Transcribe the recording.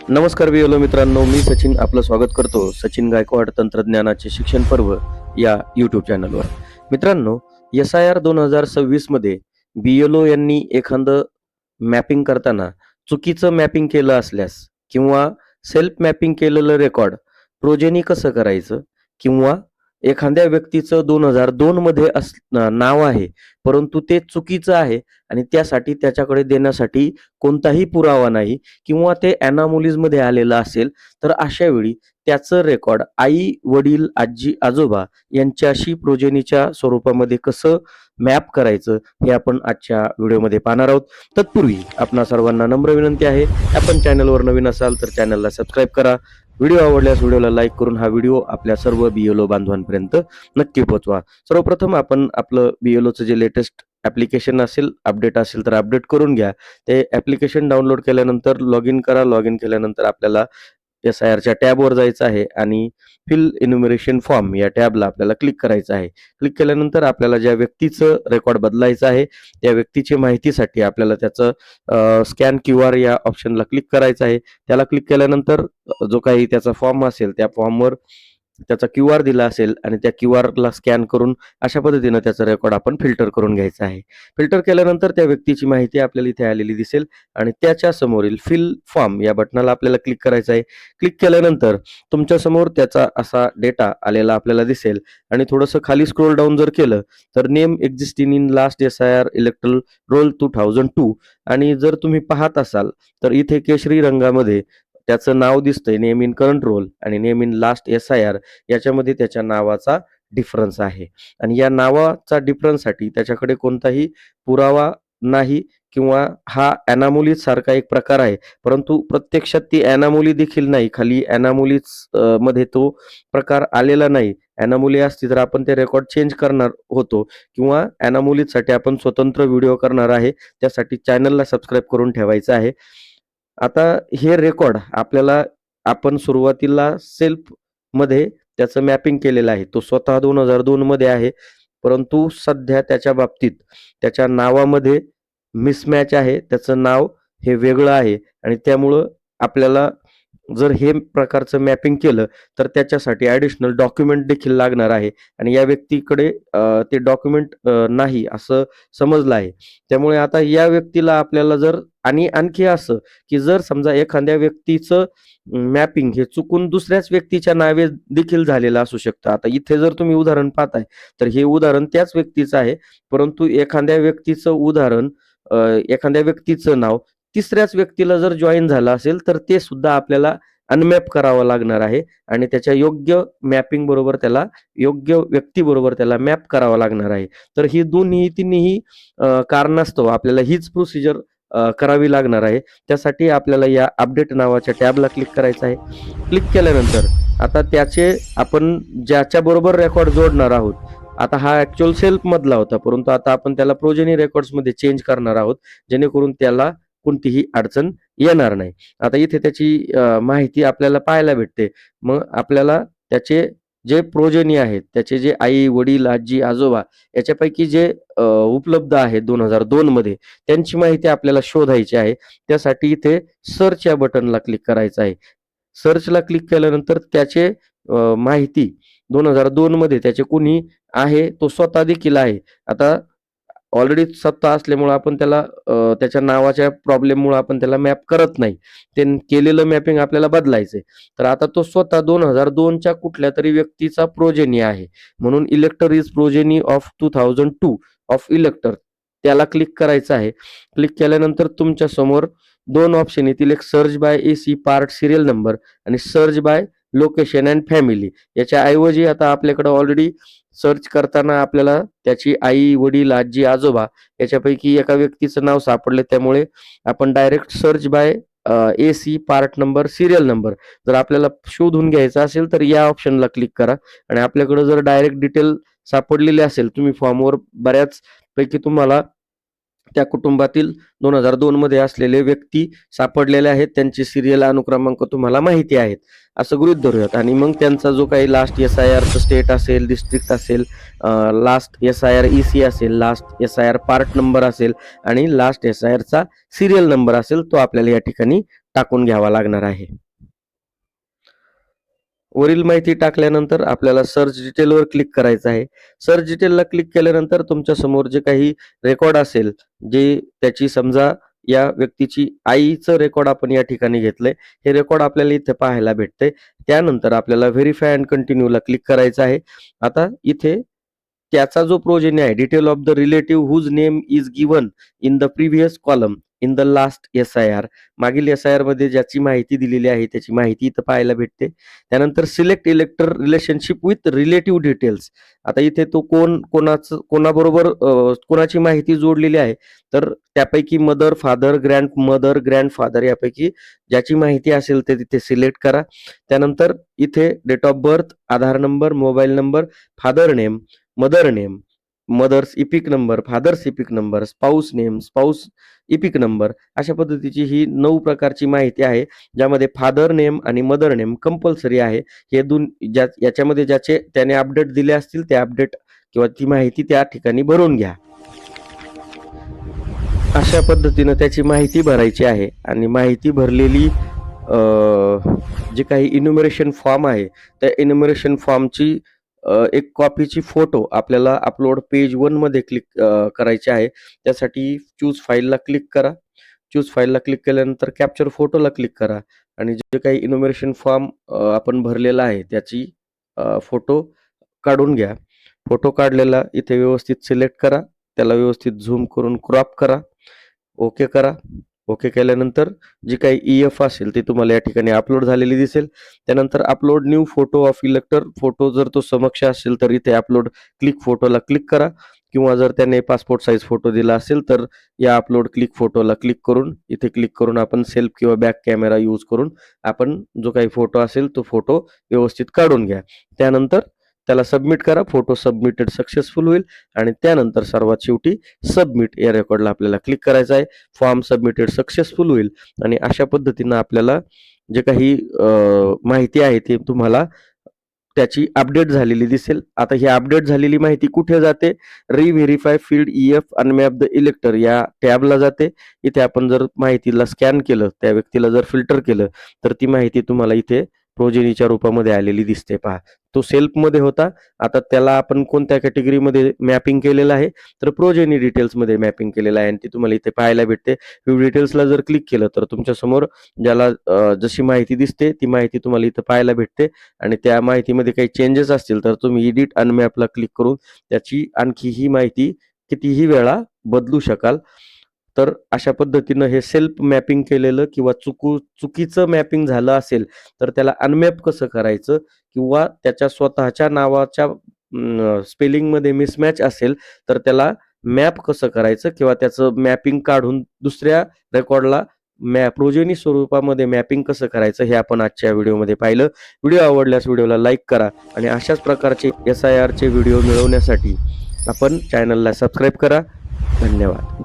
नमस्कार बिओलो मित्रांनो, मी सचिन आपलं स्वागत करतो सचिन गायकवाड तंत्रज्ञानाचे शिक्षण पर्व या यूट्यूब चॅनलवर. मित्रांनो, SIR 2026 मध्ये बिएलओ यांनी एखादं मॅपिंग करताना चुकीचं मॅपिंग केलं असल्यास किंवा सेल्फ मॅपिंग केलेलं रेकॉर्ड प्रोजेनी कसं करायचं किंवा एखाद्या व्यक्तीचं 2002 मध्ये नाव आहे, परंतु ते चुकीचं आहे आणि त्यासाठी त्याच्याकडे देण्यासाठी कोणताही पुरावा नाही किंवा ते ॲनामोलीजमध्ये आलेलं असेल, तर अशा वेळी त्याचं रेकॉर्ड आई, वडील, आजी, आजोबा यांच्याशी प्रोजेनीच्या स्वरूपामध्ये कसं मॅप करायचं, हे आपण आजच्या व्हिडिओमध्ये पाहणार आहोत. तत्पूर्वी आपणा सर्वांना नम्र विनंती आहे, आपण चॅनलवर नवीन असाल तर चॅनलला सबस्क्राईब करा. व्हिडिओ आवडल्यास व्हिडिओला लाईक करून हा व्हिडिओ आपल्या सर्व बिएलओ बांधवांपर्यंत नक्की पोहोचवा. सर्वप्रथम आपण आपलं बिएलओचं जे लेटेस्ट ॲप्लिकेशन असेल, अपडेट असेल तर अपडेट करून घ्या. ते ॲप्लिकेशन डाउनलोड केल्यानंतर लॉग इन करा. लॉग इन केल्यानंतर आपल्याला SIRच्या टॅबवर जायचं आहे आणि फिल इन्युमरेशन फॉर्म या टॅबला आपल्याला क्लिक करायचं आहे. क्लिक केल्यानंतर आपल्याला ज्या व्यक्तीचं रेकॉर्ड बदलायचं आहे, त्या व्यक्तीची माहितीसाठी आपल्याला त्याचं स्कॅन QR या ऑप्शनला क्लिक करायचं आहे. त्याला क्लिक केल्यानंतर जो काही त्याचा फॉर्म असेल, त्या फॉर्मवर त्याचा QR दिला असेल आणि त्या QRला स्कॅन करून अशा पद्धतीनं त्याचा रेकॉर्ड आपण फिल्टर करून घ्यायचा आहे. फिल्टर केल्यानंतर त्या व्यक्तीची माहिती आपल्याला इथे आलेली दिसेल आणि त्याच्या समोरील फिल फॉर्म या बटनाला आपल्याला क्लिक करायचं आहे. क्लिक केल्यानंतर तुमच्या समोर त्याचा असा डेटा आलेला आपल्याला दिसेल आणि थोडंसं खाली स्क्रोल डाऊन जर केलं तर name existing in last SIR erectile role 2002 आणि जर तुम्ही पाहत असाल तर इथे केशरी रंगामध्ये त्याचं नाव दिसतंय, नेम इन करंट रोल आणि नेम इन लास्ट SIR याच्यामध्ये त्याच्या नावाचा डिफरन्स आहे आणि या नावाचा डिफरन्ससाठी त्याच्याकडे कोणताही पुरावा नाही किंवा हा ॲनामोली सारखा एक प्रकार आहे, परंतु प्रत्यक्षात ती ॲनामोली देखील नाही. खाली ॲनामोलीज मध्ये तो प्रकार आलेला नाही. ॲनामोली असती तर आपण ते रेकॉर्ड चेंज करणार होतो किंवा ॲनामोलीजसाठी आपण स्वतंत्र व्हिडिओ करणार आहे. त्यासाठी चॅनलला सबस्क्राईब करून ठेवायचं आहे. आता हे रेकॉर्ड आपल्याला आपण सुरुवातीला सेल्फमध्ये त्याचं मॅपिंग केलेलं आहे. तो स्वतः 2002 मध्ये आहे, परंतु सध्या त्याच्या बाबतीत त्याच्या नावामध्ये मिसमॅच आहे. त्याचं नाव हे वेगळं आहे आणि त्यामुळं आपल्याला जर हे प्रकारचं मॅपिंग केलं तर त्याच्यासाठी ॲडिशनल डॉक्युमेंट देखील लागणार आहे आणि या व्यक्तीकडे ते डॉक्युमेंट नाही असं समजलं आहे. त्यामुळे आता या व्यक्तीला आपल्याला जर आणि आणखी असं की जर समजा एखाद्या व्यक्तीचं मॅपिंग हे चुकून दुसऱ्याच व्यक्तीच्या नावे देखील झालेलं असू शकतं. आता इथे जर तुम्ही उदाहरण पाहताय तर हे उदाहरण त्याच व्यक्तीचं आहे, परंतु एखाद्या व्यक्तीचं उदाहरण एखाद्या व्यक्तीचं नाव तिसऱ्याच व्यक्तीला जर जॉइन झालं असेल तर ते सुद्धा आपल्याला अनमॅप करावं लागणार आहे आणि त्याच्या योग्य मॅपिंग बरोबर त्याला योग्य व्यक्तीबरोबर त्याला मॅप करावं लागणार आहे. तर ही तिन्ही कारणास्तव आपल्याला हीच प्रोसिजर करावी लागणार आहे. त्यासाठी आपल्याला या अपडेट नावाच्या टॅबला क्लिक करायचं आहे. क्लिक केल्यानंतर आता त्याचे आपण ज्याच्याबरोबर रेकॉर्ड जोडणार आहोत, आता हा ॲक्चुअल सेल्फमधला होता, परंतु आता आपण त्याला प्रोजेनी रेकॉर्ड्समध्ये चेंज करणार आहोत, जेणेकरून त्याला कोणतीही अडचण येणार नाही. आता इथे त्याची माहिती आपल्याला पाहायला भेटते. मग आपल्याला त्याचे जे प्रोजेनी आहेत, त्याचे जे आई, वडील, आजी, आजोबा याच्यापैकी जे उपलब्ध आहेत 2002 मध्ये, त्यांची माहिती आपल्याला शोधायची आहे. त्यासाठी इथे सर्च या बटनला क्लिक करायचं आहे. सर्चला क्लिक केल्यानंतर त्याचे माहिती 2002 मध्ये त्याचे कोणी आहे, तो स्वतः देखील आहे. आता ऑलरेडी स्वतः असल्यामुळं आपण त्याला त्याच्या नावाच्या प्रॉब्लेममुळं आपण त्याला मॅप करत नाही. ते केलेलं मॅपिंग आपल्याला बदलायचंय. तर आता तो स्वतः 2002च्या कुठल्यातरी व्यक्तीचा प्रोजेनी आहे. म्हणून इलेक्टर इज प्रोजेनी ऑफ 2002 ऑफ इलेक्टर त्याला क्लिक करायचं आहे. क्लिक केल्यानंतर तुमच्या समोर 2 ऑप्शन येतील. एक search by AC part serial number आणि search by location and family. याच्या ऐवजी आता आपल्याकडे ऑलरेडी सर्च करताना आपल्याला त्याची आई, वडील, आजी, आजोबा याच्यापैकी एका व्यक्तीचं नाव सापडले. त्यामुळे आपण direct search by AC part number serial number जर आपल्याला शोधून घ्यायचा असेल तर या ऑप्शनला क्लिक करा आणि आपल्याकडे जर डायरेक्ट डिटेल सापडलेली असेल, तुम्ही फॉर्मवर बऱ्याच पैकी तुम्हाला त्या कुटुंबातील 2002 मध्ये असलेले व्यक्ती सापडलेले आहेत, त्यांचे सिरियल अनुक्रमांक तुम्हाला माहिती आहेत असं गृहीत धरूयात आणि मग त्यांचा जो काही लास्ट SIRचं स्टेट असेल, डिस्ट्रिक्ट असेल, लास्ट SIR EC असेल, लास्ट SIR पार्ट नंबर असेल आणि लास्ट SIRचा सिरियल नंबर असेल, तो आपल्याला या ठिकाणी टाकून घ्यावा लागणार आहे. वरील माहिती टाकल्यानंतर आपल्याला सर्च डिटेलवर क्लिक करायचं आहे. सर्च डिटेलला क्लिक केल्यानंतर तुमच्या समोर जे काही रेकॉर्ड असेल, जे त्याची समजा या व्यक्तीची आईचं रेकॉर्ड आपण या ठिकाणी घेतलंय. हे रेकॉर्ड आपल्याला इथे पाहायला भेटतंय. त्यानंतर आपल्याला व्हेरिफाय अँड कंटिन्यूला क्लिक करायचं आहे. आता इथे त्याचा जो प्रोजेनी आहे, detail of the relative whose name is given in the previous column in the last SIR. मागील एस-आय-आर मध्ये ज्याची माहिती दिलेली आहे त्याची माहिती इथं पाहायला भेटते. त्यानंतर select इलेक्टर relationship with relative details. आता इथे तो कोणाबरोबर कोणाची माहिती जोडलेली आहे, तर त्यापैकी मदर, फादर, ग्रँडमदर, ग्रँडफादर यापैकी ज्याची माहिती असेल ते तिथे सिलेक्ट करा. त्यानंतर इथे date of birth, Aadhaar number, mobile number, father name, mother name, mother's EPIC number, father's EPIC number, spouse name, spouse EPIC number, अशा पद्धतीची ही 9 प्रकारची माहिती आहे, ज्यामध्ये फादर नेम आणि मदर नेम कंपल्सरी आहे. हे याच्यामध्ये ज्याचे त्याने अपडेट दिले असतील ते अपडेट किंवा ती माहिती त्या ठिकाणी भरून घ्या. अशा पद्धतीनं त्याची माहिती भरायची आहे आणि माहिती भरलेली जे काही इन्युमरेशन फॉर्म आहे, त्या इन्युमरेशन फॉर्मची एक कॉपीची फोटो आपल्याला अपलोड पेज 1 मध्ये क्लिक करायची आहे. त्यासाठी चूज फाईलला क्लिक करा. चूज फाईलला क्लिक केल्यानंतर कॅप्चर फोटोला क्लिक करा आणि जे काही इन्युमरेशन फॉर्म आपण भरलेला आहे त्याची फोटो काढून घ्या. फोटो काढलेला इथे व्यवस्थित सिलेक्ट करा. त्याला व्यवस्थित झूम करून क्रॉप करा. ओके करा. ओके केल्यानंतर जी काही EF असेल ती तुम्हाला या ठिकाणी अपलोड झालेली दिसेल. त्यानंतर upload new photo of इलेक्टर. Photo जर तो समक्ष असेल तर इथे अपलोड क्लिक फोटोला क्लिक करा किंवा जर त्याने पासपोर्ट साईज फोटो दिला असेल तर या अपलोड क्लिक फोटोला क्लिक करून इथे क्लिक करून आपण सेल्फ किंवा बॅक कॅमेरा यूज करून आपण जो काही फोटो असेल तो फोटो व्यवस्थित काढून घ्या. त्यानंतर त्याला सबमिट करा. फोटो सबमिटेड सक्सेसफुल होईल आणि त्यानंतर सर्वात शेवटी सबमिट या रेकॉर्डला आपल्याला क्लिक करायचं आहे. फॉर्म सबमिटेड सक्सेसफुल होईल आणि अशा पद्धतीनं आपल्याला जे काही माहिती आहे ते तुम्हाला त्याची अपडेट झालेली दिसेल. आता ही अपडेट झालेली माहिती कुठे जाते? रिव्हेरिफाय फील्ड EF अनमॅप द इलेक्टर या टॅबला जाते. इथे आपण जर माहितीला स्कॅन केलं, त्या व्यक्तीला जर फिल्टर केलं तर ती माहिती तुम्हाला इथे प्रोजेनीच्या रूपामध्ये आलेली दिसते. पहा, तो सेल्फमध्ये होता, आता त्याला आपण कोणत्या कॅटेगरीमध्ये मॅपिंग केलेलं आहे, तर प्रोजेनी डिटेल्समध्ये मॅपिंग केलेलं आहे आणि ती तुम्हाला इथे पाहायला भेटते. व्ह्यू डिटेल्सला जर क्लिक केलं तर तुमच्या समोर ज्याला जशी माहिती दिसते ती माहिती तुम्हाला इथं पाहायला भेटते आणि त्या माहितीमध्ये काही चेंजेस असतील तर तुम्ही एडिट अनमॅपला क्लिक करून त्याची आणखी ही माहिती कितीही वेळा बदलू शकाल. तर अशा पद्धतीनं हे सेल्फ मॅपिंग केलेलं किंवा चुकीचं मॅपिंग झालं असेल तर त्याला अनमॅप कसं करायचं किंवा त्याच्या स्वतःच्या नावाच्या स्पेलिंगमध्ये मिसमॅच असेल तर त्याला मॅप कसं करायचं किंवा त्याचं मॅपिंग काढून दुसऱ्या रेकॉर्डला प्रोजेनी स्वरूपामध्ये मॅपिंग कसं करायचं हे आपण आजच्या व्हिडिओमध्ये पाहिलं. व्हिडिओ आवडल्यास व्हिडिओला लाईक करा आणि अशाच प्रकारचे SIRचे व्हिडिओ मिळवण्यासाठी आपण चॅनलला सबस्क्राईब करा. धन्यवाद.